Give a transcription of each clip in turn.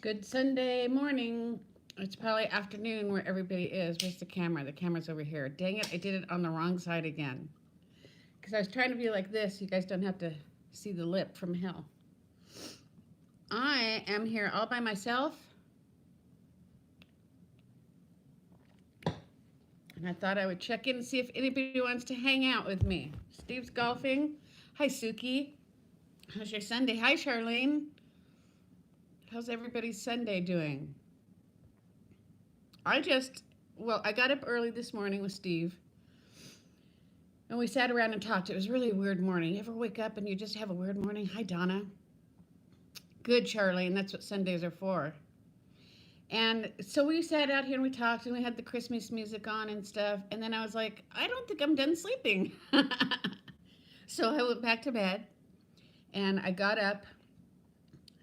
Good Sunday morning. It's probably afternoon where everybody is. Where's the camera? The camera's over here. Dang it, I did it on the wrong side again. Because I was trying to be like this. You guys don't have to see the lip from hell. I am here all by myself. And I thought I would check in and see if anybody wants to hang out with me. Steve's golfing. Hi, Suki. How's your Sunday? Hi, Charlene. How's everybody's Sunday doing? I got up early this morning with Steve. And we sat around and talked. It was really a weird morning. You ever wake up and you just have a weird morning? Hi, Donna. Good, Charlene. That's what Sundays are for. And so we sat out here and we talked and we had the Christmas music on and stuff. And then I was like, I don't think I'm done sleeping. So I went back to bed and I got up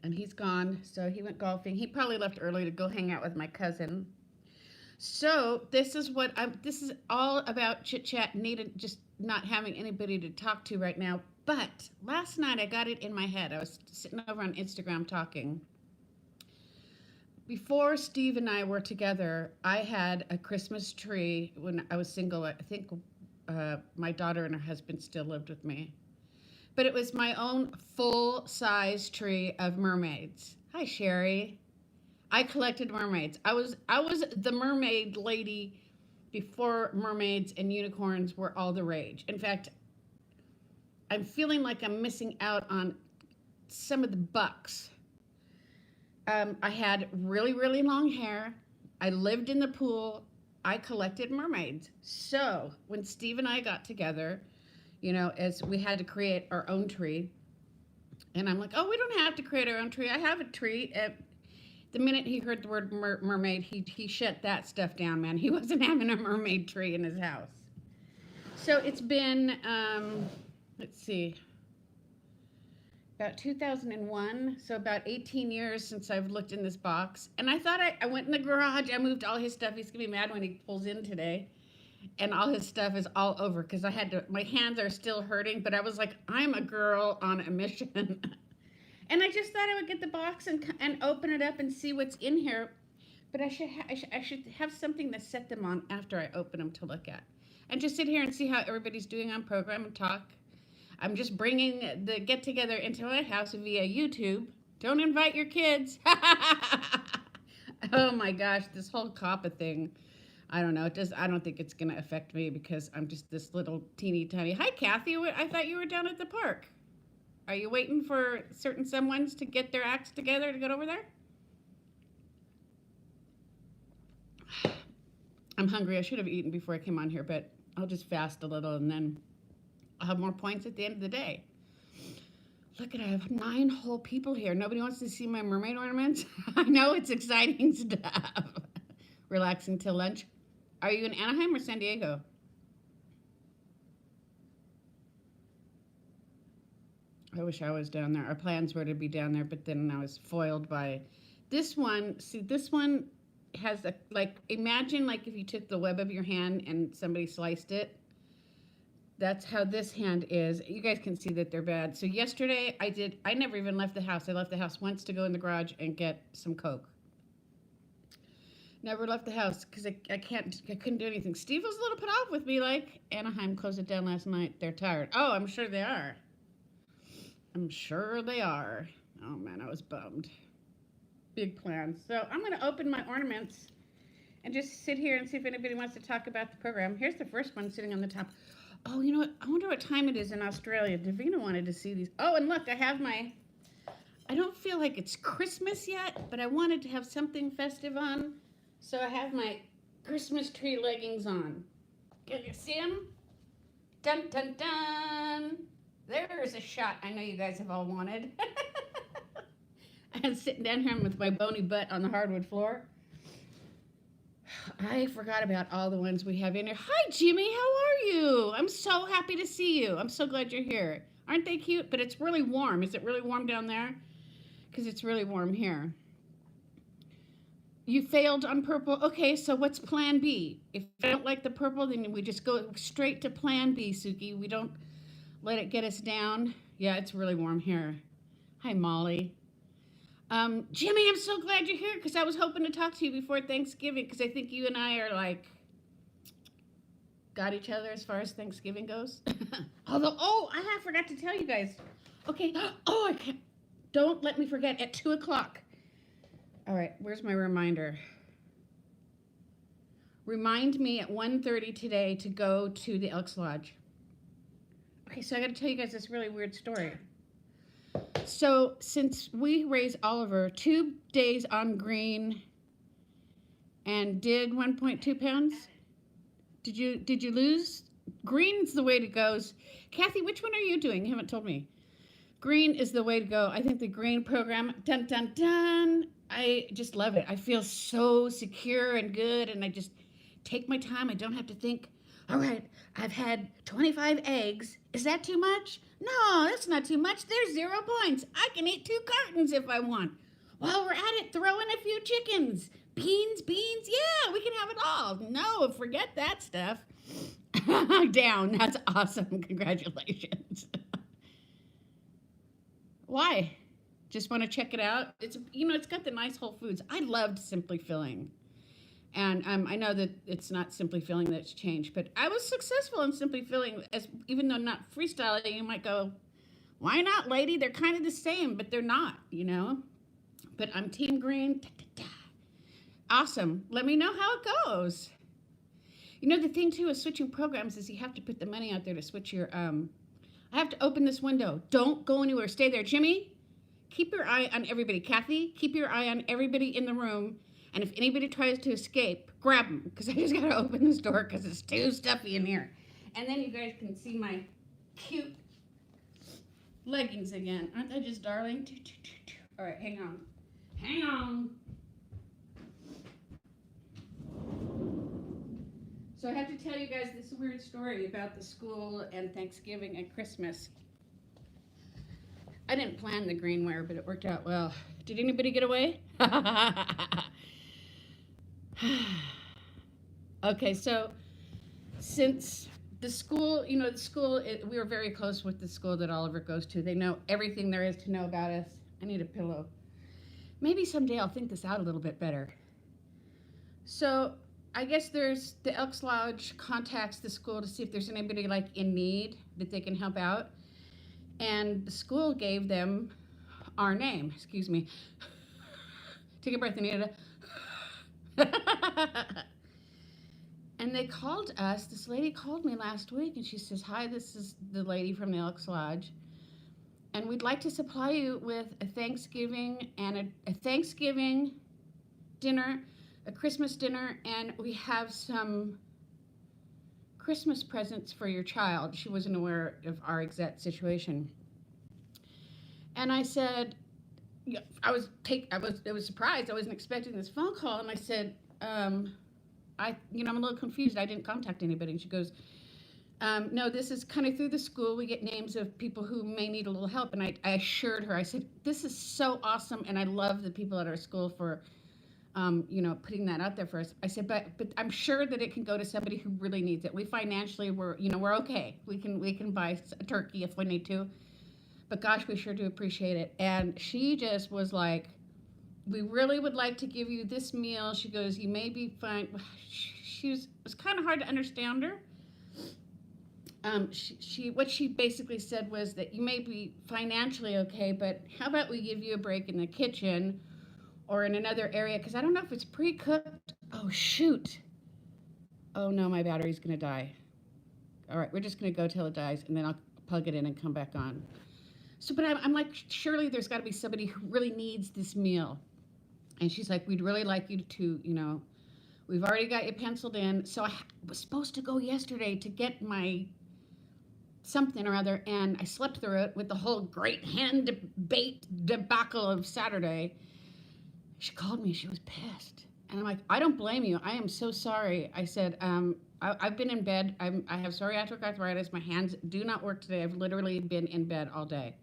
and he's gone. So he went golfing. He probably left early to go hang out with my cousin. So this is all about chit chat, just not having anybody to talk to right now. But last night I got it in my head. I was sitting over on Instagram talking. Before Steve and I were together, I had a Christmas tree when I was single. I think my daughter and her husband still lived with me. But it was my own full-size tree of mermaids. Hi, Sherry. I collected mermaids. I was the mermaid lady before mermaids and unicorns were all the rage. In fact, I'm feeling like I'm missing out on some of the bucks. I had really, really long hair. I lived in the pool. I collected mermaids. So when Steve and I got together, as we had to create our own tree, and I'm like, oh, we don't have to create our own tree. I have a tree. The minute he heard the word mermaid, he shut that stuff down, man. He wasn't having a mermaid tree in his house. So it's been, let's see, about 2001, so about 18 years since I've looked in this box. And I thought I went in the garage, I moved all his stuff. He's gonna be mad when he pulls in today. And all his stuff is all over because my hands are still hurting, but I was like, I'm a girl on a mission. And I just thought I would get the box and open it up and see what's in here. But I should have something to set them on after I open them to look at. And just sit here and see how everybody's doing on program and talk. I'm just bringing the get-together into my house via YouTube. Don't invite your kids. Oh my gosh, this whole COPPA thing. I don't know. I don't think it's going to affect me because I'm just this little teeny tiny. Hi, Kathy. I thought you were down at the park. Are you waiting for certain someones to get their acts together to get over there? I'm hungry. I should have eaten before I came on here, but I'll just fast a little and then I'll have more points at the end of the day. Look at, I have 9 whole people here. Nobody wants to see my mermaid ornaments? I know, it's exciting stuff. Relaxing till lunch. Are you in Anaheim or San Diego? I wish I was down there. Our plans were to be down there, but then I was foiled by this one. See, this one has imagine if you took the web of your hand and somebody sliced it. That's how this hand is. You guys can see that they're bad. So yesterday I never even left the house. I left the house once to go in the garage and get some Coke. Never left the house because I couldn't do anything. Steve was a little put off with me, like, Anaheim closed it down last night. They're tired. Oh, I'm sure they are. I'm sure they are. Oh man, I was bummed. Big plans. So I'm going to open my ornaments and just sit here and see if anybody wants to talk about the program. Here's the first one sitting on the top. Oh, you know what? I wonder what time it is in Australia. Davina wanted to see these. Oh, and look, I have I don't feel like it's Christmas yet, but I wanted to have something festive on. So I have my Christmas tree leggings on. Can you see them? Dun, dun, dun. There's a shot I know you guys have all wanted. I'm sitting down here with my bony butt on the hardwood floor. I forgot about all the ones we have in here. Hi, Jimmy. How are you? I'm so happy to see you. I'm so glad you're here. Aren't they cute? But it's really warm. Is it really warm down there? Because it's really warm here. You failed on purple. Okay, so what's plan B? If I don't like the purple, then we just go straight to plan B, Suki. We don't let it get us down. Yeah, it's really warm here. Hi, Molly. Jimmy, I'm so glad you're here because I was hoping to talk to you before Thanksgiving because I think you and I are like got each other as far as Thanksgiving goes. Although, I forgot to tell you guys. Okay. Oh, I can't. Don't let me forget at 2:00. All right. Where's my reminder? Remind me at 1:30 today to go to the Elks Lodge. Okay, so I got to tell you guys this really weird story. So since we raised Oliver 2 days on green and did 1.2 pounds, did you lose? Green's the way to go. Kathy, which one are you doing? You haven't told me. Green is the way to go. I think the green program, dun dun dun. I just love it. I feel so secure and good, and I just take my time. I don't have to think. All right, I've had 25 eggs. Is that too much? No, that's not too much. There's 0 points. I can eat 2 cartons if I want. While we're at it, throw in a few chickens. Beans, yeah, we can have it all. No, forget that stuff. Down, that's awesome. Congratulations. Why? Just want to check it out? It's got the nice Whole Foods. I loved Simply Filling. And I know that it's not Simply Filling that's changed, but I was successful in Simply Filling, even though not freestyling. You might go, why not, lady? They're kind of the same, but they're not, But I'm Team Green. Da, da, da. Awesome. Let me know how it goes. The thing, too, is switching programs is you have to put the money out there to switch your, I have to open this window. Don't go anywhere. Stay there. Jimmy, keep your eye on everybody. Kathy, keep your eye on everybody in the room. And if anybody tries to escape, grab them, because I just got to open this door because it's too stuffy in here. And then you guys can see my cute leggings again. Aren't they just darling? All right, hang on. Hang on. So I have to tell you guys this weird story about the school and Thanksgiving and Christmas. I didn't plan the green wear, but it worked out well. Did anybody get away? Okay, so since the school, we were very close with the school that Oliver goes to. They know everything there is to know about us. I need a pillow. Maybe someday I'll think this out a little bit better. So I guess there's the Elks Lodge contacts the school to see if there's anybody in need that they can help out. And the school gave them our name. Excuse me. Take a breath, Anita. And they called us. This lady called me last week and she says, hi, this is the lady from the Elks Lodge. And we'd like to supply you with a Thanksgiving and a Thanksgiving dinner, a Christmas dinner, and we have some Christmas presents for your child. She wasn't aware of our exact situation. And I said, I was surprised. I wasn't expecting this phone call. And I said, I'm a little confused. I didn't contact anybody. And she goes, no, this is kind of through the school. We get names of people who may need a little help. And I assured her, I said, this is so awesome. And I love the people at our school for, putting that out there for us. I said, but I'm sure that it can go to somebody who really needs it. We financially, we're okay. We can buy a turkey if we need to. But gosh, we sure do appreciate it. And she just was like, we really would like to give you this meal. She goes, you may be fine. It was kind of hard to understand her. What she basically said was that you may be financially okay, but how about we give you a break in the kitchen or in another area? Because I don't know if it's pre-cooked. Oh, shoot. Oh, no, my battery's going to die. All right, we're just going to go till it dies, and then I'll plug it in and come back on. So, but I'm like, surely there's got to be somebody who really needs this meal. And she's like, we'd really like you to, we've already got you penciled in. So I was supposed to go yesterday to get my something or other, and I slept through it with the whole great hand debate debacle of Saturday. She called me. She was pissed. And I'm like, I don't blame you. I am so sorry. I said, I've been in bed. I have psoriatic arthritis. My hands do not work today. I've literally been in bed all day.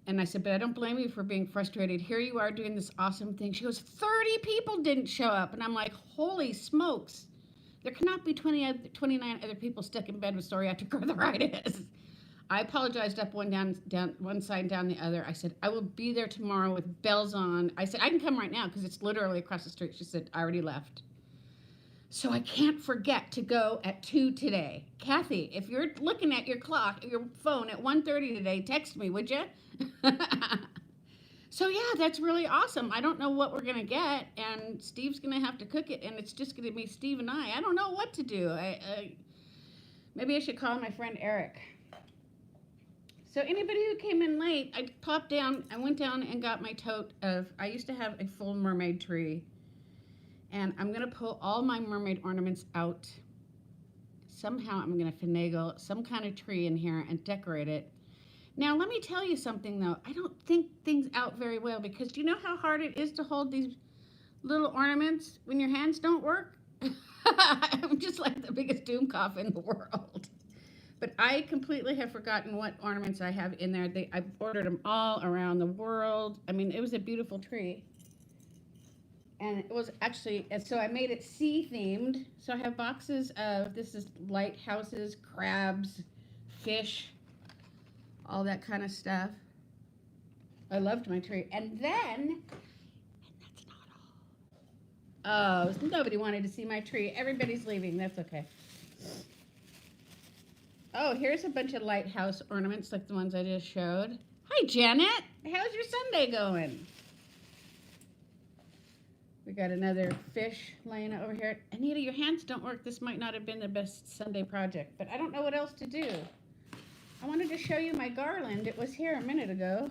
And I said, but I don't blame you for being frustrated. Here you are doing this awesome thing. She goes, 30 people didn't show up. And I'm like, holy smokes. There cannot be 29 other people stuck in bed with psoriatic arthritis. I apologized up down one side and down the other. I said, I will be there tomorrow with bells on. I said, I can come right now because it's literally across the street. She said, I already left. So I can't forget to go at 2 today. Kathy, if you're looking at your clock, your phone at 1:30 today, text me, would you? So yeah, that's really awesome. I don't know what we're gonna get, and Steve's gonna have to cook it, and it's just gonna be Steve and I. I don't know what to do. Maybe I should call my friend Eric. So anybody who came in late, I went down and got my tote of, I used to have a full mermaid tree. And I'm going to pull all my mermaid ornaments out. Somehow I'm going to finagle some kind of tree in here and decorate it. Now let me tell you something though. I don't think things out very well because do you know how hard it is to hold these little ornaments when your hands don't work? I'm just like the biggest doomcoff in the world. But I completely have forgotten what ornaments I have in there. I've ordered them all around the world. I mean, it was a beautiful tree. And it was actually, so I made it sea themed. So I have boxes of, this is lighthouses, crabs, fish, all that kind of stuff. I loved my tree. And then, and that's not all. Oh, nobody wanted to see my tree. Everybody's leaving. That's okay. Oh, here's a bunch of lighthouse ornaments like the ones I just showed. Hi, Janet. How's your Sunday going? We got another fish laying over here. Anita, your hands don't work. This might not have been the best Sunday project, but I don't know what else to do. I wanted to show you my garland. It was here a minute ago.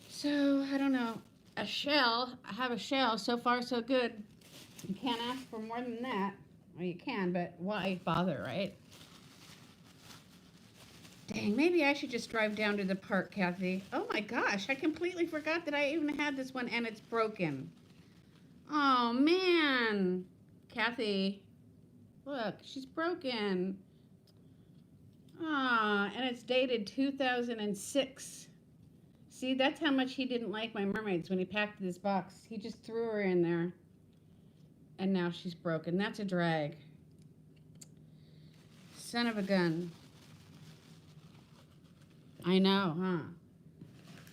So, I don't know. A shell. I have a shell. So far, so good. You can't ask for more than that. Well, you can, but why bother, right? Dang, maybe I should just drive down to the park, Kathy. Oh my gosh, I completely forgot that I even had this one and it's broken. Oh man. Kathy, look, she's broken. Ah, and it's dated 2006. See, that's how much he didn't like my mermaids when he packed this box. He just threw her in there. And now she's broken. That's a drag. Son of a gun. I know, huh?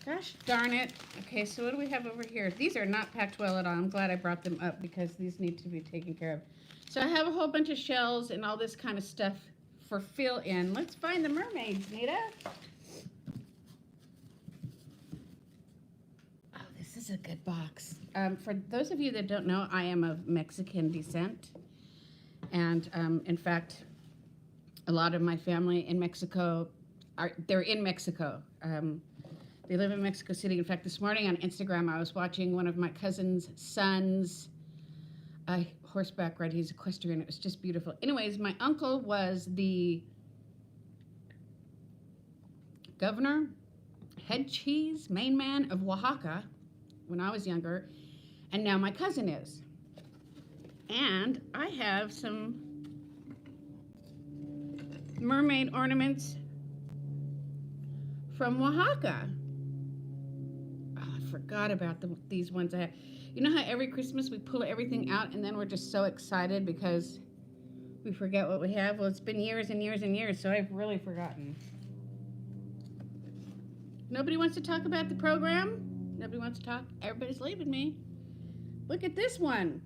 Gosh darn it. Okay, so what do we have over here? These are not packed well at all. I'm glad I brought them up because these need to be taken care of. So I have a whole bunch of shells and all this kind of stuff for fill-in. Let's find the mermaids, Nita. This is a good box. For those of you that don't know, I am of Mexican descent. And in fact, a lot of my family in Mexico, they're in Mexico. They live in Mexico City. In fact, this morning on Instagram, I was watching one of my cousin's sons horseback ride. He's equestrian. It was just beautiful. Anyways, my uncle was the governor, head cheese, main man of Oaxaca when I was younger, and now my cousin is. And I have some mermaid ornaments from Oaxaca. Oh, I forgot about these ones I have. You know how every Christmas we pull everything out and then we're just so excited because we forget what we have? Well, it's been years and years and years, so I've really forgotten. Nobody wants to talk about the program? Nobody wants to talk? Everybody's leaving me. Look at this one.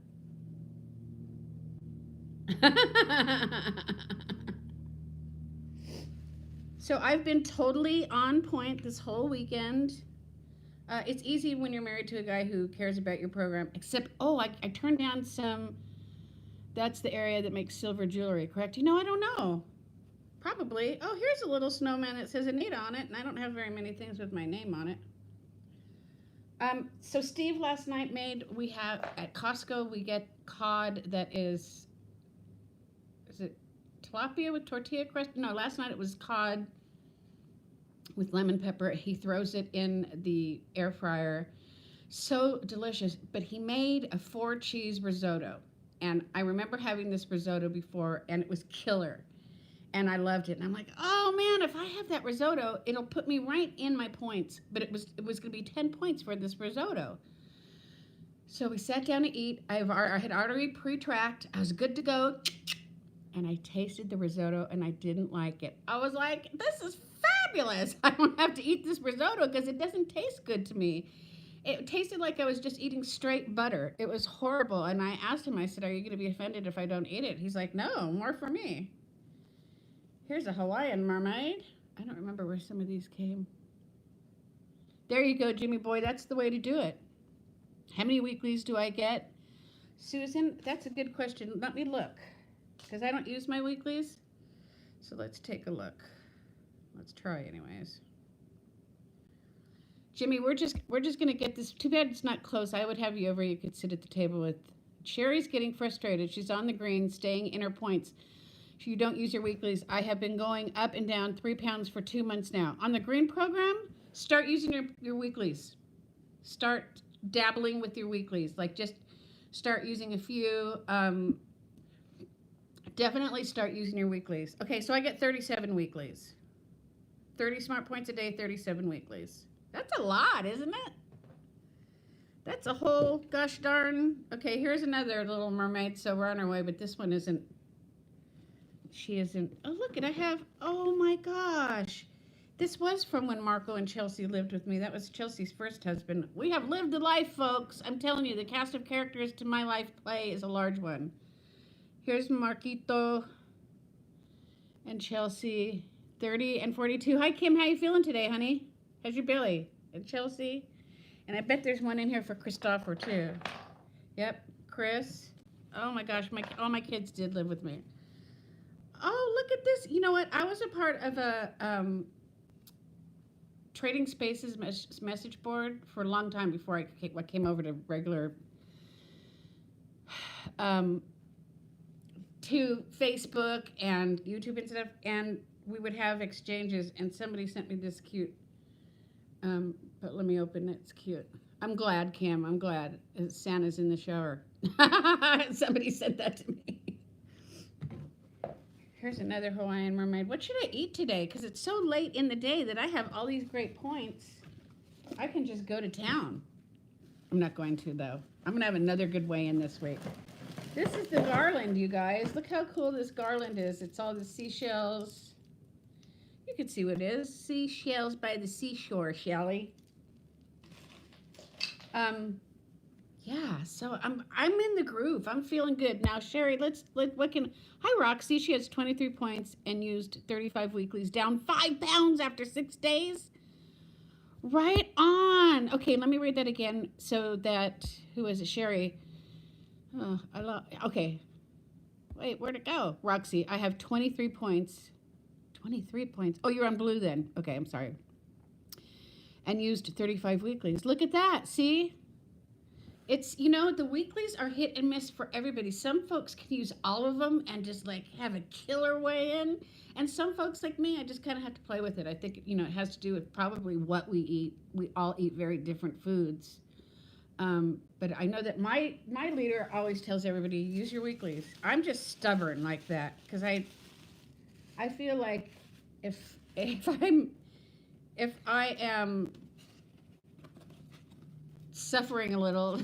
So I've been totally on point this whole weekend. It's easy when you're married to a guy who cares about your program, except, I turned down some, that's the area that makes silver jewelry, correct? You know, I don't know. Probably. Oh, here's a little snowman that says Anita on it, and I don't have very many things with my name on it. So Steve last night we have, at Costco, we get cod that is it tilapia with tortilla crust? No, last night it was cod with lemon pepper. He throws it in the air fryer. So delicious. But he made a 4-cheese risotto. And I remember having this risotto before, and it was killer. And I loved it. And I'm like, oh man, if I have that risotto, it'll put me right in my points. But it was going to be 10 points for this risotto. So we sat down to eat. I had already pre-tracked. I was good to go. and I tasted the risotto and I didn't like it. I was like, this is fabulous. I don't have to eat this risotto because it doesn't taste good to me. It tasted like I was just eating straight butter. It was horrible. And I asked him, I said, are you going to be offended if I don't eat it? He's like, no, more for me. Here's a Hawaiian mermaid. I don't remember where some of these came. There you go, Jimmy boy. That's the way to do it. How many weeklies do I get? Susan, that's a good question. Let me look, because I don't use my weeklies. So let's take a look. Let's try anyways. Jimmy, we're just gonna get this. Too bad it's not close. I would have you over. You could sit at the table with. Sherry's getting frustrated. She's on the green, staying in her points. You don't use your weeklies. I have been going up and down 3 pounds for 2 months now. On the green program, start using your weeklies. Start dabbling with your weeklies. Like just start using a few. Definitely start using your weeklies. Okay, so I get 37 weeklies. 30 smart points a day, 37 weeklies. That's a lot, isn't it? That's a whole gosh darn. Okay, here's another little mermaid. So we're on our way, but this one isn't. She isn't. Oh, look, I have. Oh my gosh. This was from when Marco and Chelsea lived with me. That was Chelsea's first husband. We have lived a life, folks. I'm telling you, the cast of characters to my life play is a large one. Here's Marquito and Chelsea, 30 and 42. Hi, Kim. How you feeling today, honey? How's your belly? And Chelsea. And I bet there's one in here for Christopher, too. Yep, Chris. Oh, my gosh. All my kids did live with me. Oh, look at this. You know what? I was a part of a Trading Spaces message board for a long time before I came over to regular to Facebook and YouTube and stuff, and we would have exchanges, and somebody sent me this cute, but let me open it. It's cute. I'm glad, Kim. I'm glad. Santa's in the shower. Somebody sent that to me. Here's another Hawaiian mermaid. What should I eat today? Because it's so late in the day that I have all these great points. I can just go to town. I'm not going to, though. I'm going to have another good weigh-in this week. This is the garland, you guys. Look how cool this garland is. It's all the seashells. You can see what it is. Seashells by the seashore, Shelly. Yeah, so I'm in the groove. I'm feeling good. Now, Sherry, hi, Roxy. She has 23 points and used 35 weeklies, down 5 pounds after 6 days. Right on. Okay, let me read that again so that, who is it, Sherry? Oh, okay. Wait, where'd it go? Roxy, I have 23 points. 23 points. Oh, you're on blue then. Okay, I'm sorry. And used 35 weeklies. Look at that. See? It's, the weeklies are hit and miss for everybody. Some folks can use all of them and just like have a killer weigh-in. And some folks like me, I just kind of have to play with it. I think, it has to do with probably what we eat. We all eat very different foods. But I know that my leader always tells everybody, use your weeklies. I'm just stubborn like that because I feel like if I am suffering a little,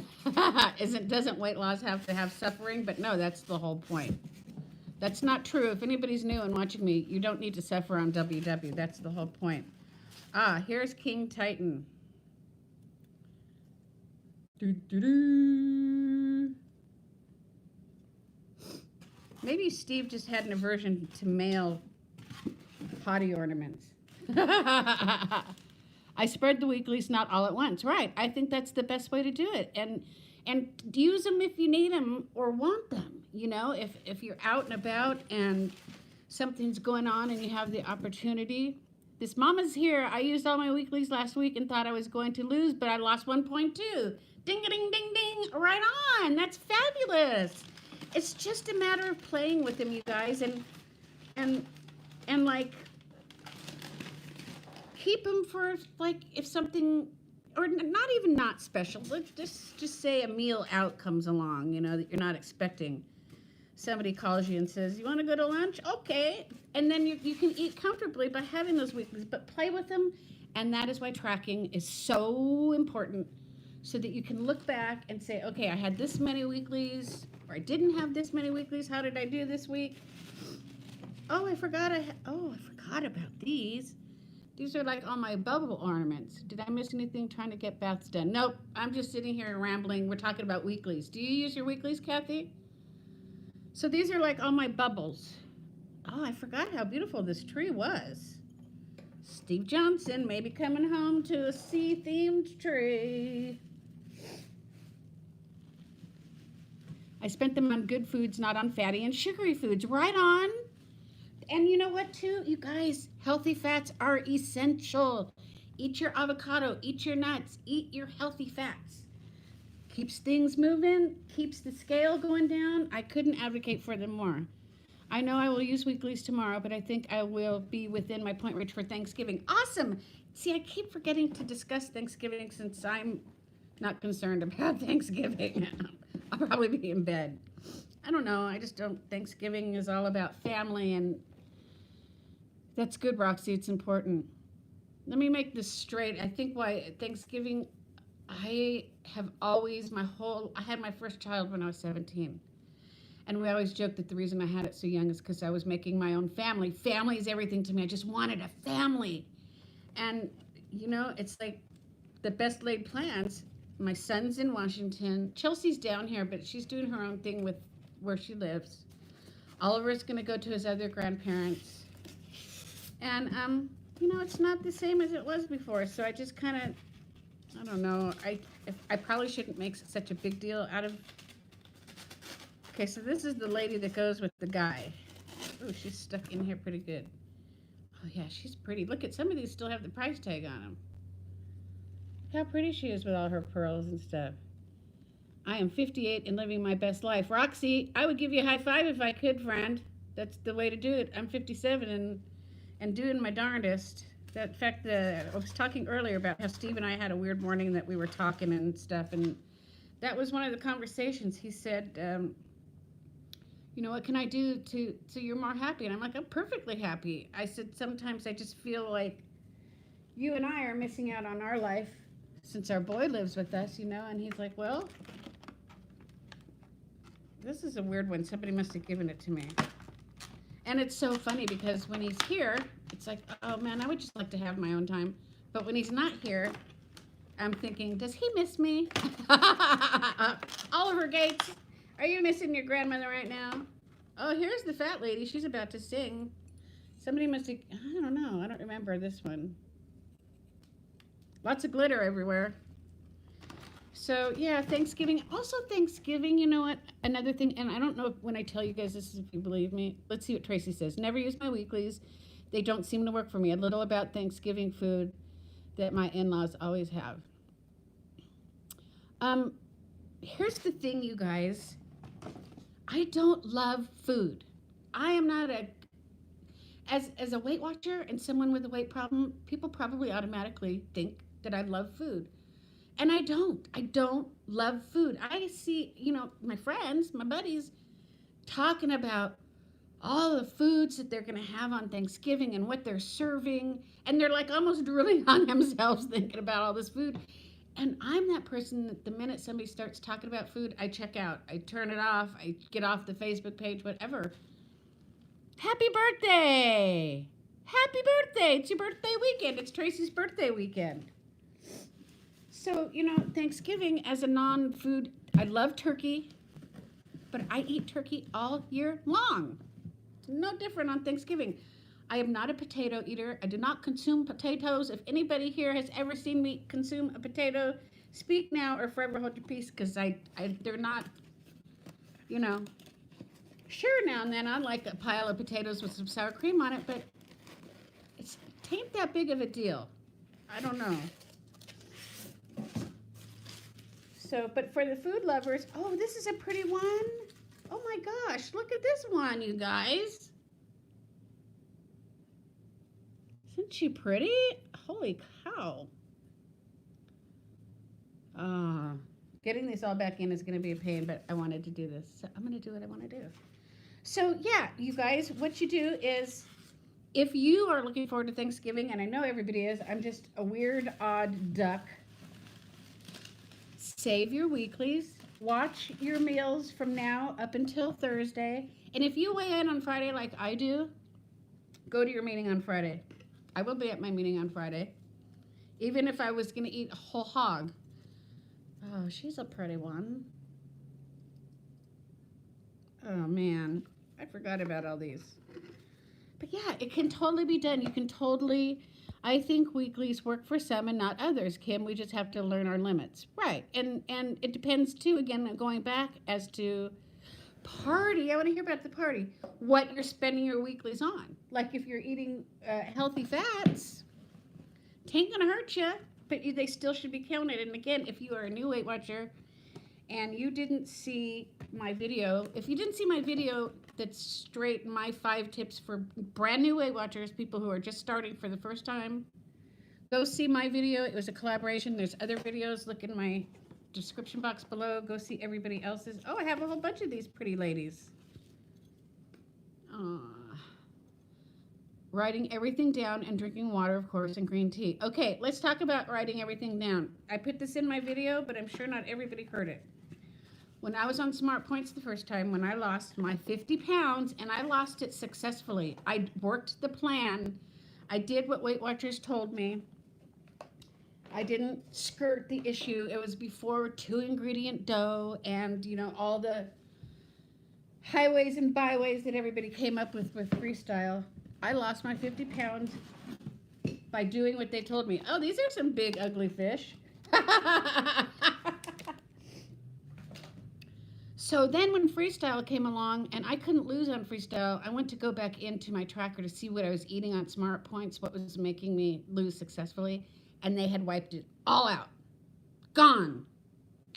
doesn't weight loss have to have suffering? But no, that's the whole point. That's not true. If anybody's new and watching me, you don't need to suffer on WW. That's the whole point. Here's King Titan. Maybe Steve just had an aversion to male potty ornaments. I spread the weeklies not all at once. Right. I think that's the best way to do it. And use them if you need them or want them. If you're out and about and something's going on and you have the opportunity. This mama's here. I used all my weeklies last week and thought I was going to lose, but I lost 1.2. Ding-a-ding-ding-ding. Right on. That's fabulous. It's just a matter of playing with them, you guys, and like keep them for like if something, or not even not special. Let's just say a meal out comes along, that you're not expecting. Somebody calls you and says, "You want to go to lunch?" Okay, and then you can eat comfortably by having those weeklies, but play with them, and that is why tracking is so important. So that you can look back and say, okay, I had this many weeklies, or I didn't have this many weeklies. How did I do this week? Oh, I forgot about these. These are like all my bubble ornaments. Did I miss anything trying to get baths done? Nope. I'm just sitting here rambling. We're talking about weeklies. Do you use your weeklies, Kathy? So these are like all my bubbles. Oh, I forgot how beautiful this tree was. Steve Johnson may be coming home to a sea-themed tree. I spent them on good foods, not on fatty and sugary foods. Right on. And you know what, too? You guys, healthy fats are essential. Eat your avocado, eat your nuts, eat your healthy fats. Keeps things moving, keeps the scale going down. I couldn't advocate for them more. I know I will use weeklies tomorrow, but I think I will be within my point range for Thanksgiving. Awesome. See, I keep forgetting to discuss Thanksgiving since I'm not concerned about Thanksgiving. I'll probably be in bed. I don't know. I just don't. Thanksgiving is all about family, and that's good, Roxy. It's important. Let me make this straight. I think why Thanksgiving, I have always, I had my first child when I was 17. And we always joke that the reason I had it so young is because I was making my own family. Family is everything to me. I just wanted a family. And, you know, it's like the best laid plans. My son's in Washington. Chelsea's down here, but she's doing her own thing with where she lives. Oliver's going to go to his other grandparents. And, you know, it's not the same as it was before. So I just kind of, I don't know. I probably shouldn't make such a big deal out of. Okay, so this is the lady that goes with the guy. Oh, she's stuck in here pretty good. Oh, yeah, she's pretty. Look at some of these still have the price tag on them. How pretty she is with all her pearls and stuff. I am 58 and living my best life. Roxy, I would give you a high five if I could, friend. That's the way to do it. I'm 57 and doing my darndest. In fact, I was talking earlier about how Steve and I had a weird morning that we were talking and stuff, and that was one of the conversations. He said, you know, what can I do so you're more happy? And I'm like, I'm perfectly happy. I said, sometimes I just feel like you and I are missing out on our life since our boy lives with us, you know? And he's like, well, this is a weird one. Somebody must have given it to me. And it's so funny because when he's here, it's like, oh man, I would just like to have my own time. But when he's not here, I'm thinking, does he miss me? Oliver Gates, are you missing your grandmother right now? Oh, here's the fat lady. She's about to sing. Somebody must have, I don't know. I don't remember this one. Lots of glitter everywhere. So, yeah, Thanksgiving. Also, Thanksgiving, you know what? Another thing, and I don't know when I tell you guys this, if you believe me. Let's see what Tracy says. Never use my weeklies. They don't seem to work for me. A little about Thanksgiving food that my in-laws always have. Here's the thing, you guys. I don't love food. I am not as a Weight Watcher and someone with a weight problem, people probably automatically think that I love food. And I don't. I don't love food. I see, you know, my friends, my buddies, talking about all the foods that they're going to have on Thanksgiving and what they're serving. And they're like almost drooling on themselves thinking about all this food. And I'm that person that the minute somebody starts talking about food, I check out. I turn it off. I get off the Facebook page, whatever. Happy birthday! Happy birthday! It's your birthday weekend. It's Tracy's birthday weekend. So, you know, Thanksgiving as a non-food, I love turkey, but I eat turkey all year long. No different on Thanksgiving. I am not a potato eater. I do not consume potatoes. If anybody here has ever seen me consume a potato, speak now or forever hold your peace, because they're not, you know. Sure, now and then I like a pile of potatoes with some sour cream on it, but it ain't that big of a deal. I don't know. So, but for the food lovers, oh, this is a pretty one. Oh my gosh, look at this one, you guys. Isn't she pretty? Holy cow. Getting these all back in is going to be a pain, but I wanted to do this. So I'm going to do what I want to do. So, yeah, you guys, what you do is, if you are looking forward to Thanksgiving, and I know everybody is, I'm just a weird, odd duck, save your weeklies. Watch your meals from now up until Thursday. And if you weigh in on Friday like I do, Go to your meeting on Friday. I will be at my meeting on Friday. Even if I was going to eat a whole hog. Oh, she's a pretty one. Oh, man. I forgot about all these. But yeah, it can totally be done. You can totally... I think weeklies work for some and not others, Kim. We just have to learn our limits. Right. And it depends, too, again, going back as to party. I want to hear about the party. What you're spending your weeklies on. Like if you're eating healthy fats, it ain't going to hurt you, but they still should be counted. And again, if you are a new Weight Watcher and you didn't see my video, if you didn't see my video that's straight my 5 tips for brand new Weight Watchers, people who are just starting for the first time, go see my video. It was a collaboration. There's other videos. Look in my description box below. Go see everybody else's. Oh, I have a whole bunch of these pretty ladies. Writing everything down and drinking water, of course, and green tea. Okay, let's talk about writing everything down. I put this in my video, but I'm sure not everybody heard it. When I was on Smart Points the first time, when I lost my 50 pounds, and I lost it successfully, I worked the plan. I did what Weight Watchers told me. I didn't skirt the issue. It was before 2-ingredient dough and, you know, all the highways and byways that everybody came up with freestyle. I lost my 50 pounds by doing what they told me. Oh, these are some big, ugly fish. So then when freestyle came along and I couldn't lose on freestyle, I went to go back into my tracker to see what I was eating on Smart Points, what was making me lose successfully, and they had wiped it all out. Gone.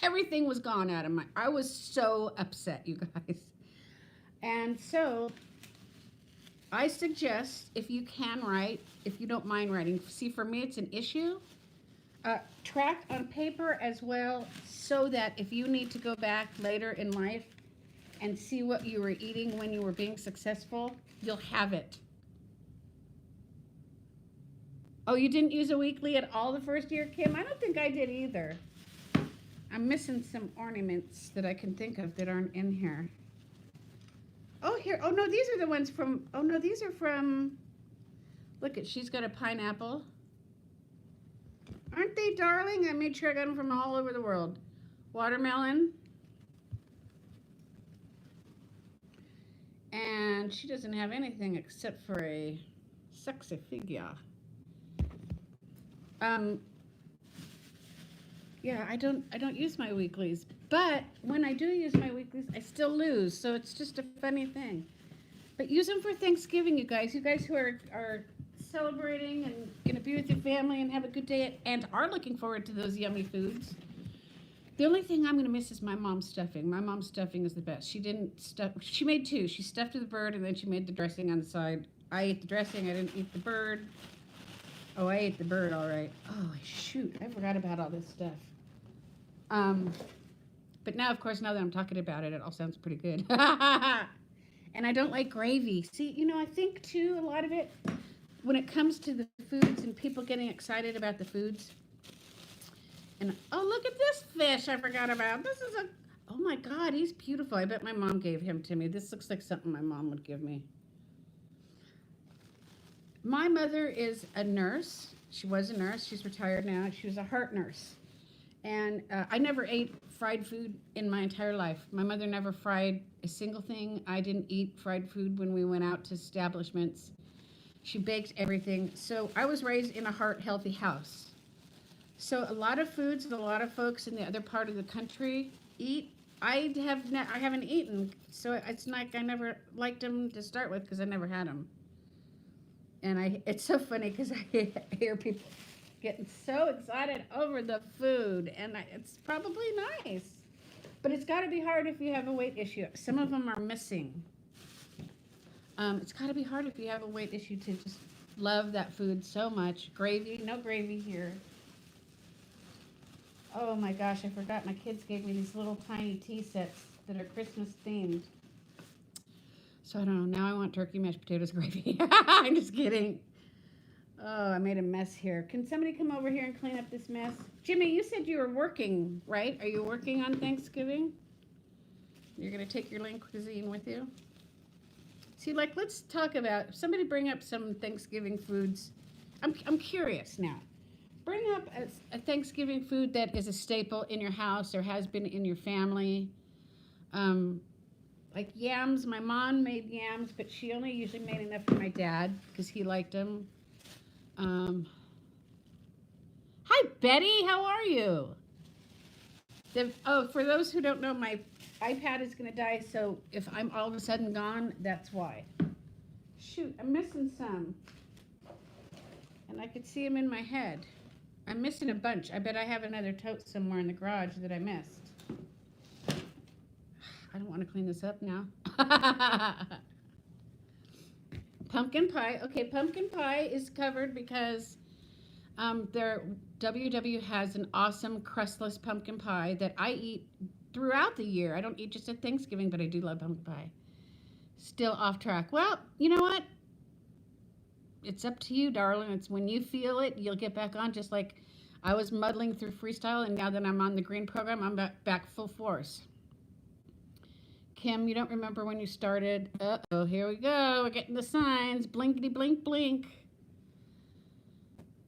Everything was gone out of my... I was so upset, you guys. And so I suggest, if you can write, if you don't mind writing, see, for me it's an issue, track on paper as well, so that if you need to go back later in life and see what you were eating when you were being successful, you'll have it. Oh, you didn't use a weekly at all the first year, Kim? I don't think I did either. I'm missing some ornaments that I can think of that aren't in here. Oh, here. Oh, no, these are the ones from... Oh, no, these are from... Look, she's got a pineapple. Aren't they darling? I made sure I got them from all over the world. Watermelon. And she doesn't have anything except for a sexy figure. Yeah, I don't use my weeklies. But when I do use my weeklies, I still lose. So it's just a funny thing. But use them for Thanksgiving, you guys. You guys who are celebrating and going to be with your family and have a good day and are looking forward to those yummy foods. The only thing I'm going to miss is my mom's stuffing. My mom's stuffing is the best. She didn't stuff... She made 2. She stuffed the bird, and then she made the dressing on the side. I ate the dressing. I didn't eat the bird. Oh, I ate the bird, all right. Oh, shoot. I forgot about all this stuff. But now, of course, now that I'm talking about it, it all sounds pretty good. And I don't like gravy. See, you know, I think, too, a lot of it, when it comes to the foods and people getting excited about the foods. And, oh, look at this fish I forgot about. This is a, oh, my God, he's beautiful. I bet my mom gave him to me. This looks like something my mom would give me. My mother is a nurse. She was a nurse. She's retired now. She was a heart nurse. And I never ate fried food in my entire life. My mother never fried a single thing. I didn't eat fried food when we went out to establishments. She baked everything. So I was raised in a heart-healthy house. So a lot of foods that a lot of folks in the other part of the country eat, I haven't eaten. So it's like I never liked them to start with because I never had them. And it's so funny because I hear people getting so excited over the food, and it's probably nice. But it's got to be hard if you have a weight issue. Some of them are missing. It's got to be hard if you have a weight issue to just love that food so much. Gravy, no gravy here. Oh my gosh, I forgot. My kids gave me these little tiny tea sets that are Christmas themed. So I don't know. Now I want turkey, mashed potatoes, gravy. I'm just kidding. Oh, I made a mess here. Can somebody come over here and clean up this mess? Jimmy, you said you were working, right? Are you working on Thanksgiving? You're going to take your lean cuisine with you? See, like, let's talk about, somebody bring up some Thanksgiving foods. I'm curious now. Bring up a Thanksgiving food that is a staple in your house or has been in your family. Like yams. My mom made yams, but she only usually made enough for my dad because he liked them. Hi, Betty. How are you? For those who don't know, my iPad is going to die, so if I'm all of a sudden gone, that's why. Shoot, I'm missing some. And I could see them in my head. I'm missing a bunch. I bet I have another tote somewhere in the garage that I missed. I don't want to clean this up now. Pumpkin pie. Okay, pumpkin pie is covered because WW has an awesome crustless pumpkin pie that I eat throughout the year. I don't eat just at Thanksgiving, but I do love pumpkin pie. Still off track. Well, you know what? It's up to you, darling. It's when you feel it, you'll get back on. Just like I was muddling through freestyle, and now that I'm on the green program, I'm back full force. Kim, you don't remember when you started. Uh-oh, here we go. We're getting the signs. Blinkety blink blink.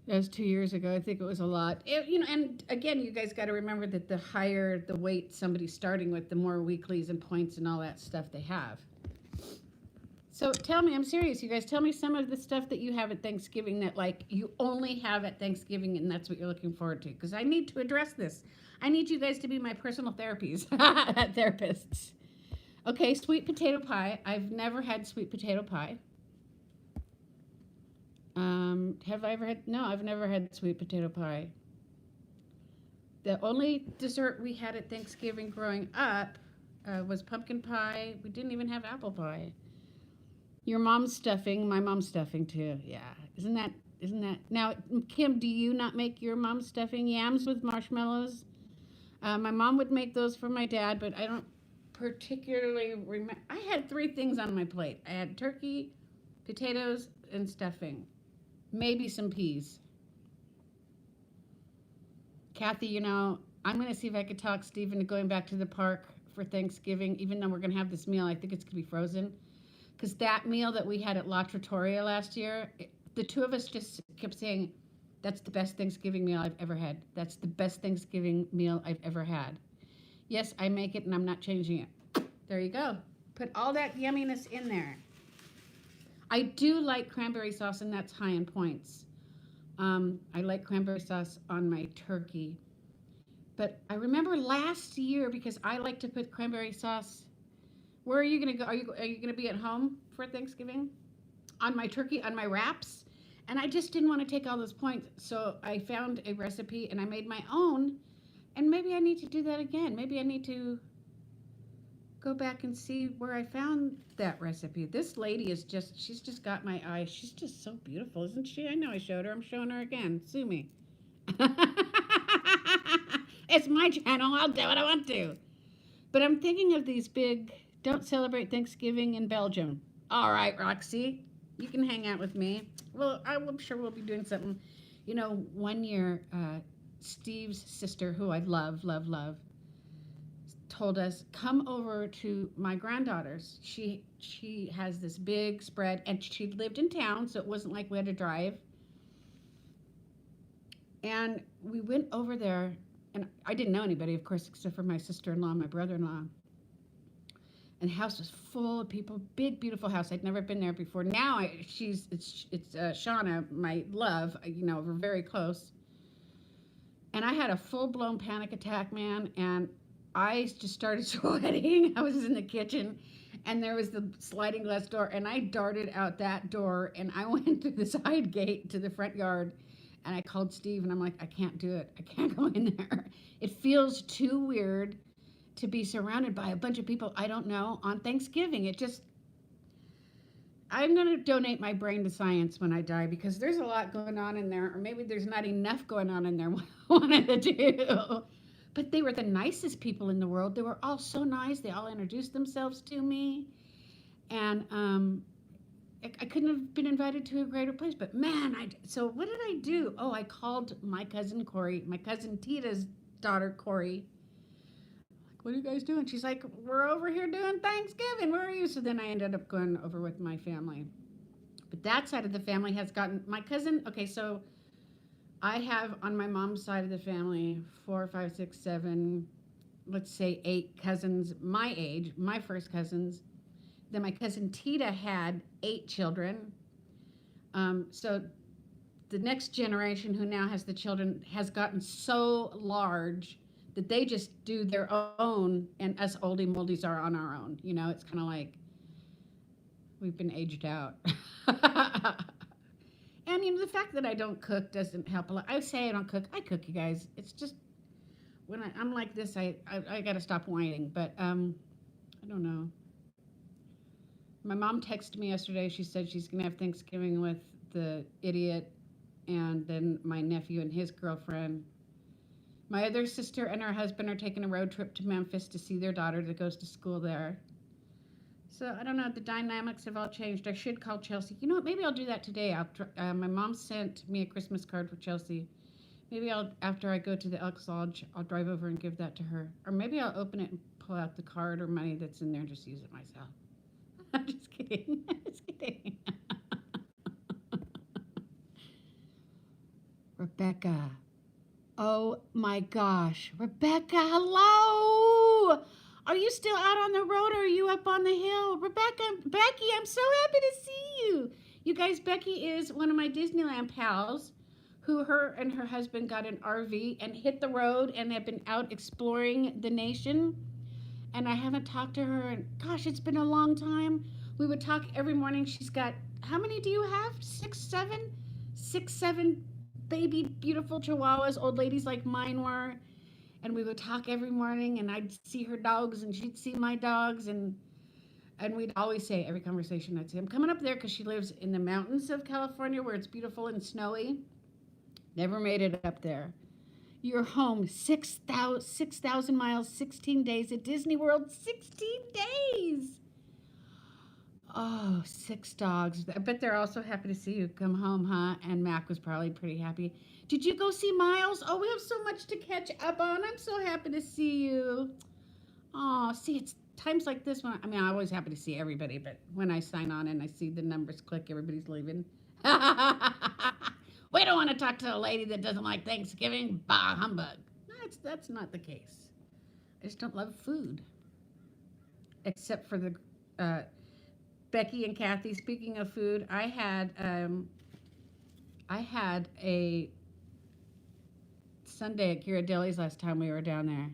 That was 2 years ago. I think it was a lot. And again, you guys got to remember that the higher the weight somebody's starting with, the more weeklies and points and all that stuff they have. So tell me, I'm serious, you guys, tell me some of the stuff that you have at Thanksgiving that, like, you only have at Thanksgiving and that's what you're looking forward to. Because I need to address this. I need you guys to be my personal therapists. Okay, sweet potato pie. I've never had sweet potato pie. Have I ever had? No, I've never had sweet potato pie. The only dessert we had at Thanksgiving growing up was pumpkin pie. We didn't even have apple pie. Your mom's stuffing, my mom's stuffing too. Yeah, isn't that? Now, Kim, do you not make your mom's stuffing? Yams with marshmallows. My mom would make those for my dad, but I don't particularly remember. I had 3 things on my plate. I had turkey, potatoes, and stuffing. Maybe some peas. Kathy, I'm going to see if I could talk Steve into going back to the park for Thanksgiving, even though we're going to have this meal. I think it's going to be frozen. Because that meal that we had at La Trattoria last year, the two of us just kept saying, that's the best Thanksgiving meal I've ever had. That's the best Thanksgiving meal I've ever had. Yes, I make it and I'm not changing it. There you go. Put all that yumminess in there. I do like cranberry sauce, and that's high in points. I like cranberry sauce on my turkey. But I remember last year, because I like to put cranberry sauce. Where are you going to go? Are you going to be at home for Thanksgiving? On my turkey, on my wraps? And I just didn't want to take all those points. So I found a recipe, and I made my own. And maybe I need to do that again. Maybe I need to go back and see where I found that recipe. This lady she's just got my eye. She's just so beautiful, isn't she? I know I showed her. I'm showing her again. Sue me. It's my channel. I'll do what I want to. But I'm thinking of these big, don't celebrate Thanksgiving in Belgium. All right, Roxy, you can hang out with me. Well, I'm sure we'll be doing something. One year, Steve's sister, who I love, told us, come over to my granddaughter's. She has this big spread, and she lived in town, so it wasn't like we had to drive. And we went over there, and I didn't know anybody, of course, except for my sister-in-law and my brother-in-law. And the house was full of people. Big, beautiful house. I'd never been there before. Now it's Shauna, my love. We're very close. And I had a full-blown panic attack, man, and I just started sweating. I was in the kitchen, and there was the sliding glass door, and I darted out that door, and I went through the side gate to the front yard, and I called Steve, and I'm like, I can't do it. I can't go in there. It feels too weird to be surrounded by a bunch of people I don't know on Thanksgiving. I'm going to donate my brain to science when I die, because there's a lot going on in there, or maybe there's not enough going on in there. One of the two. But they were the nicest people in the world. They were all so nice. They all introduced themselves to me. And I couldn't have been invited to a greater place. But man, so what did I do? Oh, I called my cousin Corey, my cousin Tita's daughter Corey. what are you guys doing? She's like, we're over here doing Thanksgiving. Where are you? So then I ended up going over with my family. But that side of the family has gotten, my cousin, okay, so I have on my mom's side of the family 4, 5, 6, 7, let's say 8 cousins my age, my first cousins. Then my cousin Tita had 8 children. So the next generation who now has the children has gotten so large that they just do their own, and us oldie moldies are on our own. You know, it's kind of like we've been aged out. And you know, the fact that I don't cook doesn't help a lot. I say I don't cook. I cook, you guys. It's just when I'm like this, I got to stop whining. But I don't know. My mom texted me yesterday. She said she's going to have Thanksgiving with the idiot and then my nephew and his girlfriend. My other sister and her husband are taking a road trip to Memphis to see their daughter that goes to school there. So I don't know. The dynamics have all changed. I should call Chelsea. You know what? Maybe I'll do that today. My mom sent me a Christmas card for Chelsea. Maybe after I go to the Elks Lodge, I'll drive over and give that to her. Or maybe I'll open it and pull out the card or money that's in there and just use it myself. I'm just kidding. I'm just kidding. Rebecca. Oh my gosh. Rebecca, hello. Are you still out on the road or are you up on the hill? Rebecca, Becky, I'm so happy to see you. You guys, Becky is one of my Disneyland pals who her and her husband got an RV and hit the road and have been out exploring the nation. And I haven't talked to her and gosh, it's been a long time. We would talk every morning. She's got, how many do you have? 6, 7? 6, 7 baby, beautiful chihuahuas, old ladies like mine were. And we would talk every morning and I'd see her dogs and she'd see my dogs. And we'd always say, every conversation I'd say, I'm coming up there because she lives in the mountains of California where it's beautiful and snowy. Never made it up there. You're home 6,000 miles, 16 days at Disney World, 16 days. Oh, 6 dogs. I bet they're also happy to see you come home, huh? And Mac was probably pretty happy. Did you go see Miles? Oh, we have so much to catch up on. I'm so happy to see you. Oh, see, it's times like this when, I'm always happy to see everybody, but when I sign on and I see the numbers click, everybody's leaving. We don't want to talk to a lady that doesn't like Thanksgiving. Bah, humbug. No, that's not the case. I just don't love food. Except for the Becky and Kathy. Speaking of food, I had a Sunday at Ghirardelli's last time we were down there.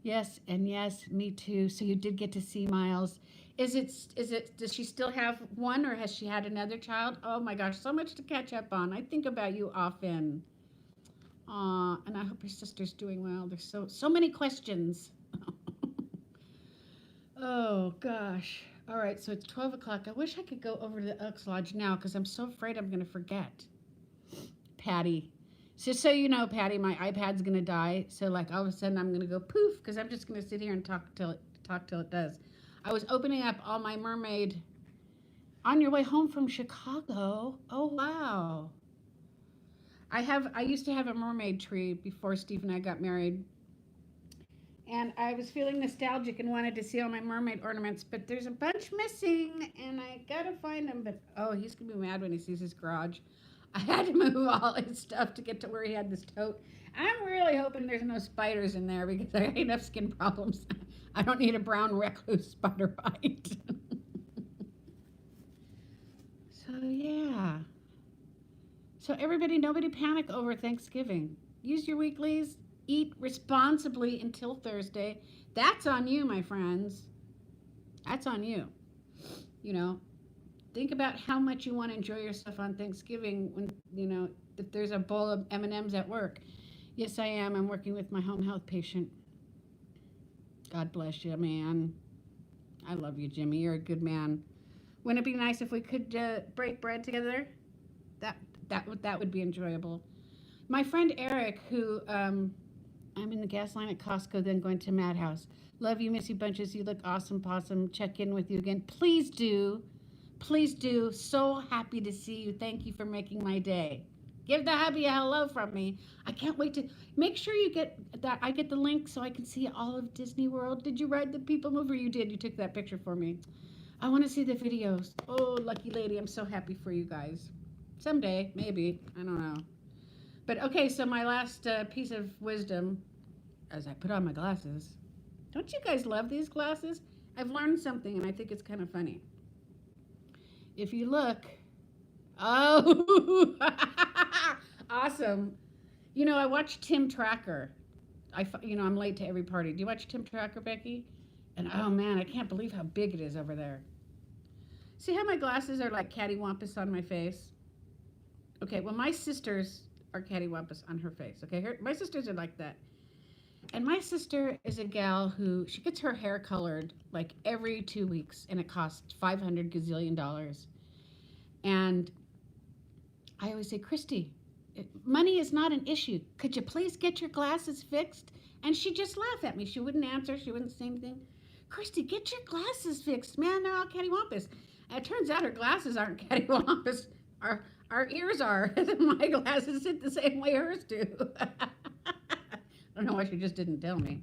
Yes, and yes, me too. So you did get to see Miles. Does she still have one or has she had another child? Oh my gosh, so much to catch up on. I think about you often. And I hope your sister's doing well. There's so many questions. Oh gosh. All right, so it's 12 o'clock. I wish I could go over to the Elks Lodge now because I'm so afraid I'm going to forget. Patty. Just so you know, Patty, my iPad's going to die. So like all of a sudden I'm going to go poof because I'm just going to sit here and talk till it does. I was opening up all my Mermaid on your way home from Chicago. Oh, wow. I used to have a Mermaid tree before Steve and I got married. And I was feeling nostalgic and wanted to see all my mermaid ornaments, but there's a bunch missing, and I gotta find them. But oh, he's gonna be mad when he sees his garage. I had to move all his stuff to get to where he had this tote. I'm really hoping there's no spiders in there because I have enough skin problems. I don't need a brown recluse spider bite. So yeah. So everybody, nobody panic over Thanksgiving. Use your weeklies. Eat responsibly until Thursday. That's on you, my friends. That's on you. You know, think about how much you want to enjoy yourself on Thanksgiving when, you know, if there's a bowl of M&Ms at work. Yes, I am. I'm working with my home health patient. God bless you, man. I love you, Jimmy. You're a good man. Wouldn't it be nice if we could break bread together? That would be enjoyable. My friend Eric, who I'm in the gas line at Costco, then going to Madhouse. Love you, Missy Bunches. You look awesome, possum. Check in with you again. Please do. Please do. So happy to see you. Thank you for making my day. Give the hubby a hello from me. I can't wait to make sure you get that. I get the link so I can see all of Disney World. Did you ride the People Mover? You did. You took that picture for me. I want to see the videos. Oh, lucky lady. I'm so happy for you guys. Someday, maybe. I don't know. But okay, so my last piece of wisdom as I put on my glasses. Don't you guys love these glasses? I've learned something and I think it's kind of funny. If you look, oh, awesome. You know, I watch Tim Tracker. I'm late to every party. Do you watch Tim Tracker, Becky? And oh man, I can't believe how big it is over there. See how my glasses are like cattywampus on my face? Okay, well, my sisters are cattywampus on her face. Okay, my sisters are like that. And my sister is a gal who, she gets her hair colored like every 2 weeks, and it costs $500 gazillion. And I always say, Christy, money is not an issue. Could you please get your glasses fixed? And she'd just laugh at me. She wouldn't answer. She wouldn't say anything. Christy, get your glasses fixed. Man, they're all cattywampus. And it turns out her glasses aren't cattywampus. Our ears are. My glasses sit the same way hers do. I don't know why she just didn't tell me.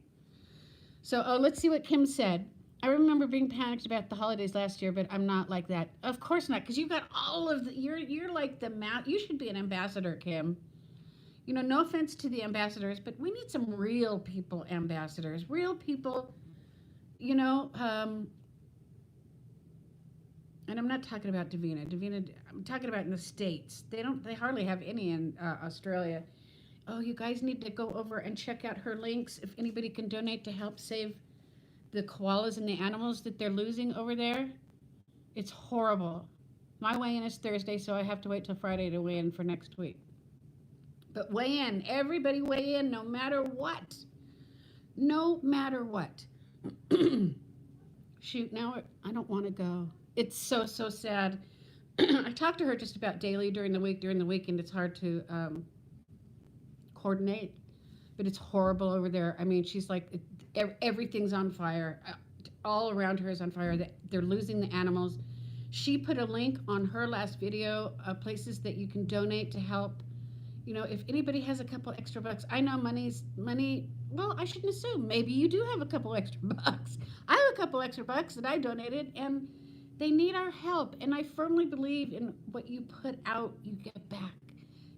So, let's see what Kim said. I remember being panicked about the holidays last year, but I'm not like that. Of course not, because you've got all of the, you're like the you should be an ambassador, Kim. You know, no offense to the ambassadors, but we need some real people ambassadors. Real people, you know, and I'm not talking about Davina. I'm talking about in the States. They hardly have any in Australia. Oh, you guys need to go over and check out her links if anybody can donate to help save the koalas and the animals that they're losing over there. It's horrible. My weigh-in is Thursday, so I have to wait till Friday to weigh in for next week. But weigh in. Everybody weigh in no matter what. No matter what. Shoot, now I don't want to go. It's so sad. I talk to her just about daily during the week. During the weekend, it's hard to coordinate, but it's horrible over there. I mean, she's like, everything's on fire. All around her is on fire. They're losing the animals. She put a link on her last video of places that you can donate to help. You know, if anybody has a couple extra bucks, I know money. Well, I shouldn't assume. Maybe you do have a couple extra bucks. I have a couple extra bucks that I donated, and they need our help. And I firmly believe in what you put out, you get back.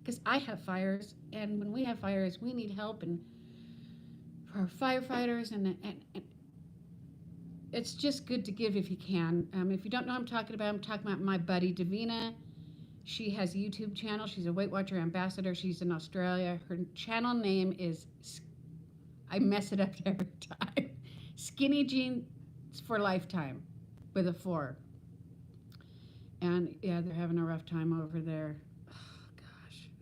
Because I have fires, and when we have fires, we need help, and for our firefighters, and it's just good to give if you can. If you don't know what I'm talking about my buddy Davina. She has a YouTube channel. She's a Weight Watcher ambassador. She's in Australia. Her channel name is, I mess it up every time, Skinny Jeans for Lifetime, with a 4. And yeah, they're having a rough time over there.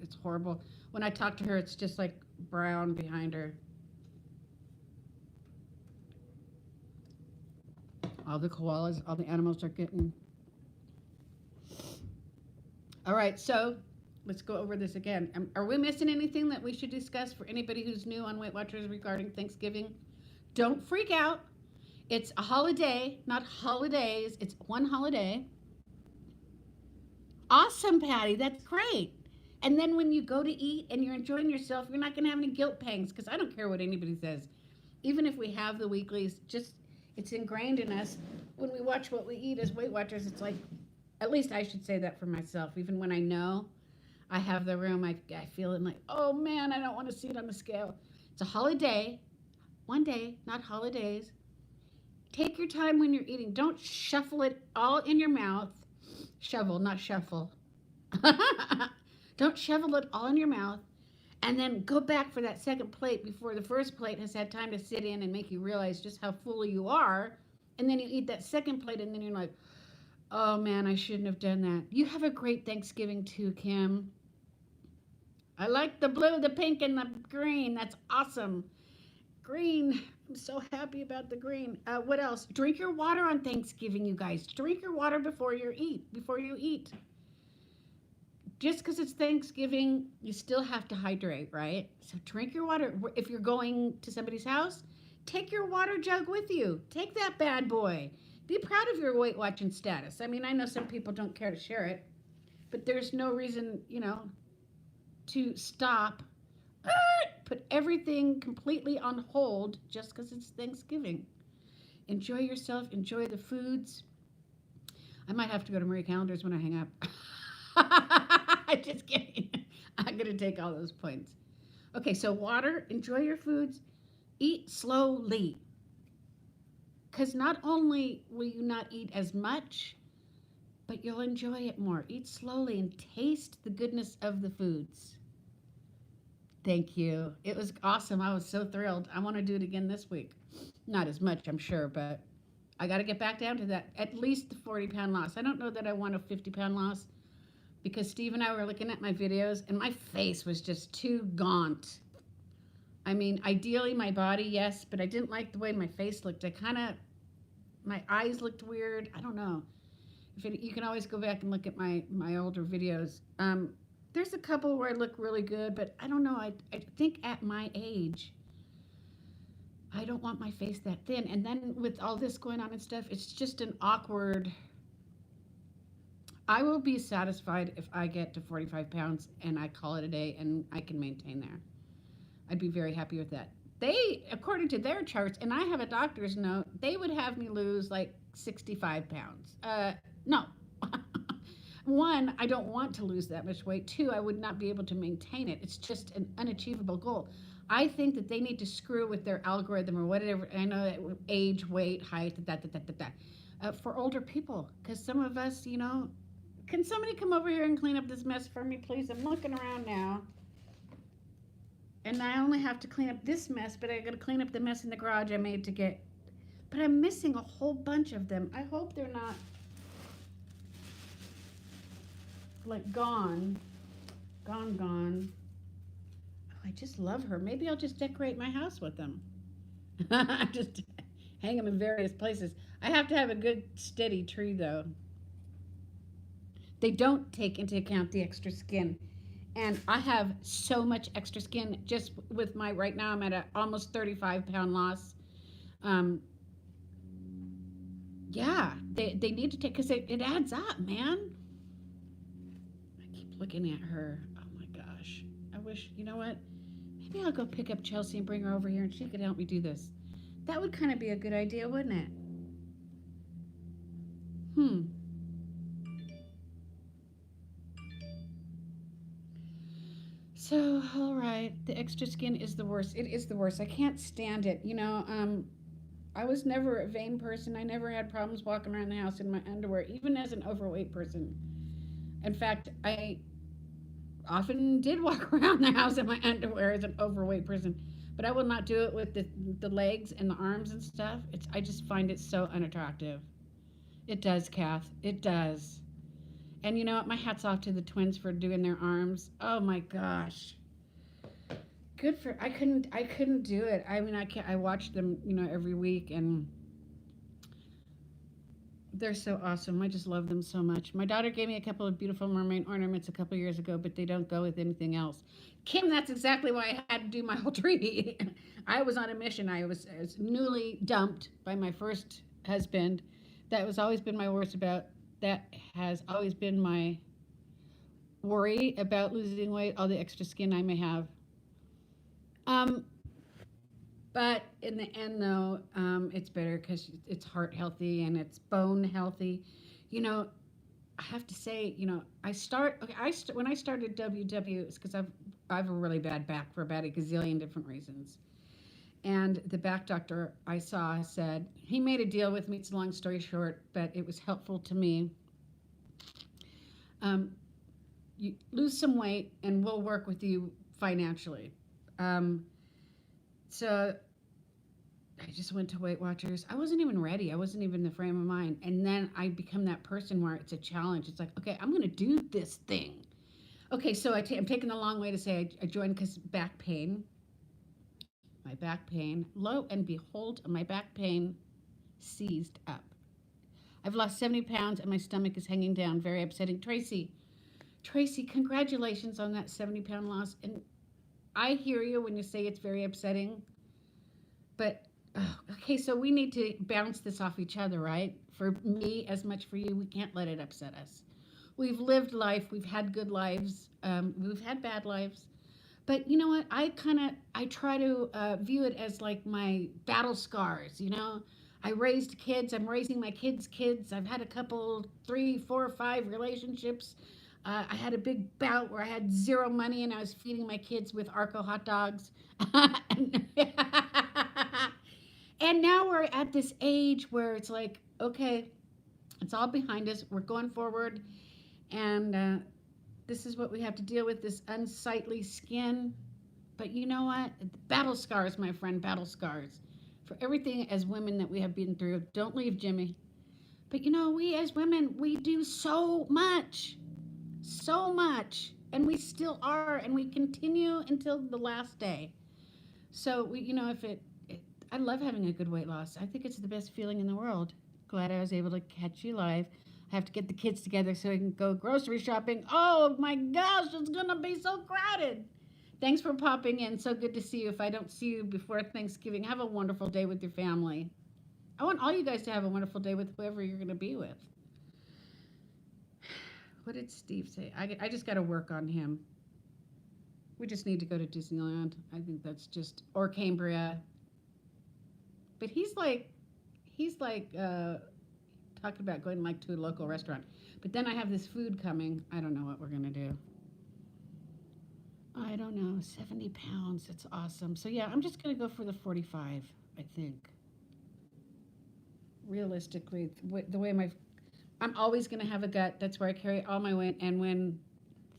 It's horrible. When I talk to her, it's just like brown behind her. All the koalas, all the animals are getting. All right, so let's go over this again. Are we missing anything that we should discuss for anybody who's new on Weight Watchers regarding Thanksgiving? Don't freak out. It's a holiday, not holidays. It's one holiday. Awesome, Patty. That's great. And then when you go to eat and you're enjoying yourself, you're not going to have any guilt pangs, because I don't care what anybody says. Even if we have the weeklies, it's ingrained in us. When we watch what we eat as Weight Watchers, it's like, at least I should say that for myself. Even when I know I have the room, I feel it like, oh man, I don't want to see it on the scale. It's a holiday, one day, not holidays. Take your time when you're eating. Don't shuffle it all in your mouth. Shovel, not shuffle. Don't shovel it all in your mouth, and then go back for that second plate before the first plate has had time to sit in and make you realize just how full you are. And then you eat that second plate, and then you're like, oh man, I shouldn't have done that. You have a great Thanksgiving too, Kim. I like the blue, the pink, and the green. That's awesome. Green. I'm so happy about the green. What else? Drink your water on Thanksgiving, you guys. Drink your water before you eat. Just because it's Thanksgiving, you still have to hydrate, right? So drink your water. If you're going to somebody's house, take your water jug with you. Take that bad boy. Be proud of your Weight Watching status. I mean, I know some people don't care to share it, but there's no reason, you know. to stop, put everything completely on hold just because it's Thanksgiving. Enjoy yourself, enjoy the foods. I might have to go to Marie Callender's when I hang up. Just kidding. I'm going to take all those points. Okay, so water, enjoy your foods, eat slowly. Because not only will you not eat as much, but you'll enjoy it more. Eat slowly and taste the goodness of the foods. Thank you. It was awesome. I was so thrilled. I want to do it again this week. Not as much, I'm sure, but I got to get back down to that, at least the 40-pound loss. I don't know that I want a 50-pound loss because Steve and I were looking at my videos and my face was just too gaunt. I mean, ideally my body, yes, but I didn't like the way my face looked. My eyes looked weird. I don't know. You can always go back and look at my older videos. There's a couple where I look really good, but I don't know. I think at my age, I don't want my face that thin. And then with all this going on and stuff, it's just an awkward. I will be satisfied if I get to 45 pounds and I call it a day and I can maintain there. I'd be very happy with that. They, according to their charts, and I have a doctor's note, they would have me lose like 65 pounds. No. One, I don't want to lose that much weight. Two, I would not be able to maintain it. It's just an unachievable goal. I think that they need to screw with their algorithm or whatever. I know age, weight, height, for older people. Because some of us, can somebody come over here and clean up this mess for me, please? I'm looking around now. And I only have to clean up this mess, but I got to clean up the mess in the garage I made to get. But I'm missing a whole bunch of them. I hope they're not like gone. Oh, I just love her. Maybe I'll just decorate my house with them. Just hang them in various places. I have to have a good steady tree though. They don't take into account the extra skin. And I have so much extra skin just with right now I'm at a almost 35-pound loss. Yeah, they need to take, because it adds up, man. I keep looking at her. Oh my gosh. I wish, you know what? Maybe I'll go pick up Chelsea and bring her over here and she could help me do this. That would kind of be a good idea, wouldn't it? So, all right, the extra skin is the worst. It is the worst. I can't stand it. I was never a vain person. I never had problems walking around the house in my underwear, even as an overweight person. In fact, I often did walk around the house in my underwear as an overweight person, but I will not do it with the legs and the arms and stuff. I just find it so unattractive. It does, Kath. It does. And you know what? My hat's off to the twins for doing their arms. Oh my gosh. I couldn't do it. I mean, I watch them, every week and they're so awesome. I just love them so much. My daughter gave me a couple of beautiful mermaid ornaments a couple years ago, but they don't go with anything else. Kim, that's exactly why I had to do my whole tree. I was on a mission. I was newly dumped by my first husband. That has always been my worst about. That has always been my worry about losing weight, all the extra skin I may have. But in the end, though, it's better because it's heart healthy and it's bone healthy. I have to say, when I started WW, it's because I have a really bad back for about a gazillion different reasons. And the back doctor I saw said, he made a deal with me, it's a long story short, but it was helpful to me. You lose some weight and we'll work with you financially. So I just went to Weight Watchers. I wasn't even ready. I wasn't even in the frame of mind. And then I become that person where it's a challenge. It's like, okay, I'm going to do this thing. Okay, so I'm taking the long way to say I joined because back pain. My back pain, lo and behold, my back pain seized up. I've lost 70 pounds and my stomach is hanging down. Very upsetting. Tracy, congratulations on that 70-pound loss. And I hear you when you say it's very upsetting. But, okay, so we need to bounce this off each other, right? For me, as much for you, we can't let it upset us. We've lived life. We've had good lives. We've had bad lives. But you know what? I try to view it as like my battle scars. I raised kids. I'm raising my kids' kids. I've had a couple, 3, 4, 5 relationships. I had a big bout where I had zero money and I was feeding my kids with Arco hot dogs. and, and now we're at this age where it's like, okay, it's all behind us. We're going forward, and this is what we have to deal with, this unsightly skin. But you know what? Battle scars, my friend, battle scars. For everything as women that we have been through. Don't leave Jimmy. But we as women, we do so much. So much. And we still are. And we continue until the last day. So, I love having a good weight loss. I think it's the best feeling in the world. Glad I was able to catch you live. I have to get the kids together so I can go grocery shopping. Oh my gosh, it's going to be so crowded. Thanks for popping in. So good to see you. If I don't see you before Thanksgiving, have a wonderful day with your family. I want all you guys to have a wonderful day with whoever you're going to be with. What did Steve say? I just got to work on him. We just need to go to Disneyland. I think that's just, or Cambria. But he's like talking about going like to a local restaurant. But then I have this food coming. I don't know what we're going to do. I don't know. 70 pounds. It's awesome. So yeah, I'm just going to go for the 45, I think. Realistically, the way I'm always going to have a gut. That's where I carry all my weight. And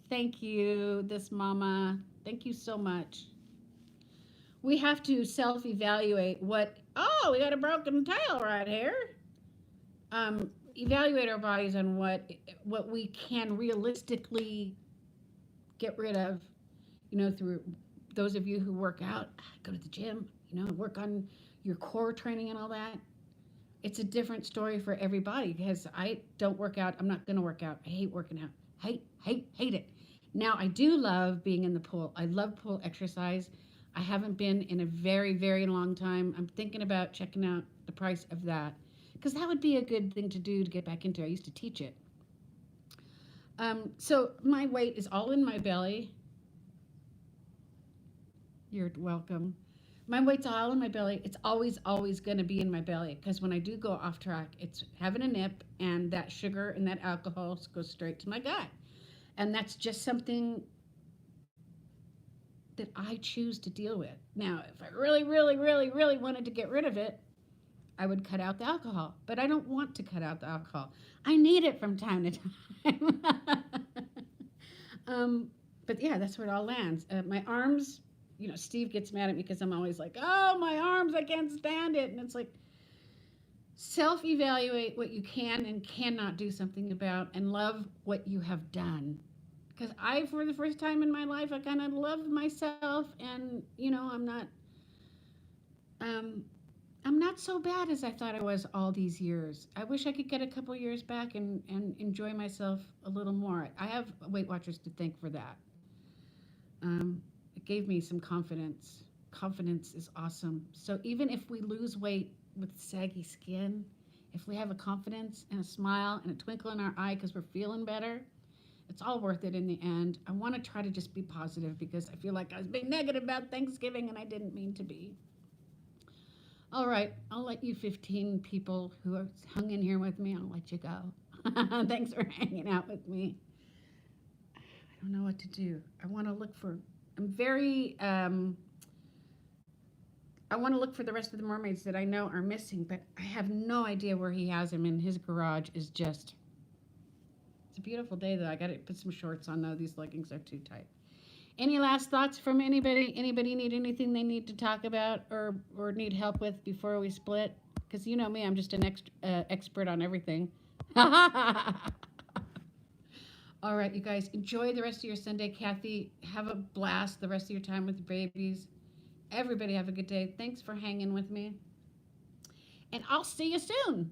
thank you, this mama. Thank you so much. We have to self-evaluate we got a broken tail right here. Evaluate our bodies on what we can realistically get rid of, through those of you who work out, go to the gym, work on your core training and all that. It's a different story for everybody because I don't work out. I'm not going to work out. I hate working out. Hate it. Now, I do love being in the pool. I love pool exercise. I haven't been in a very, very long time. I'm thinking about checking out the price of that because that would be a good thing to do to get back into. I used to teach it. So my weight is all in my belly. You're welcome. My weight's all in my belly. It's always going to be in my belly because when I do go off track, it's having a nip and that sugar and that alcohol goes straight to my gut. And that's just something that I choose to deal with. Now, if I really, really, really, really wanted to get rid of it, I would cut out the alcohol. But I don't want to cut out the alcohol. I need it from time to time. But yeah, that's where it all lands. My arms, Steve gets mad at me because I'm always like, oh, my arms, I can't stand it. And it's like, self-evaluate what you can and cannot do something about and love what you have done. Because for the first time in my life, I kind of love myself, and I'm not so bad as I thought I was all these years. I wish I could get a couple years back and enjoy myself a little more. I have Weight Watchers to thank for that. It gave me some confidence. Confidence is awesome. So even if we lose weight with saggy skin, if we have a confidence and a smile and a twinkle in our eye because we're feeling better, it's all worth it in the end. I want to try to just be positive because I feel like I was being negative about Thanksgiving and I didn't mean to be. All right, I'll let you 15 people who have hung in here with me, I'll let you go. Thanks for hanging out with me. I don't know what to do. I want to look for the rest of the mermaids that I know are missing, but I have no idea where he has them, and his garage is just... It's a beautiful day, though. I got to put some shorts on, though. These leggings are too tight. Any last thoughts from anybody? Anybody need anything they need to talk about or need help with before we split? Because you know me, I'm just an expert on everything. All right, you guys, enjoy the rest of your Sunday. Kathy, have a blast the rest of your time with the babies. Everybody have a good day. Thanks for hanging with me. And I'll see you soon.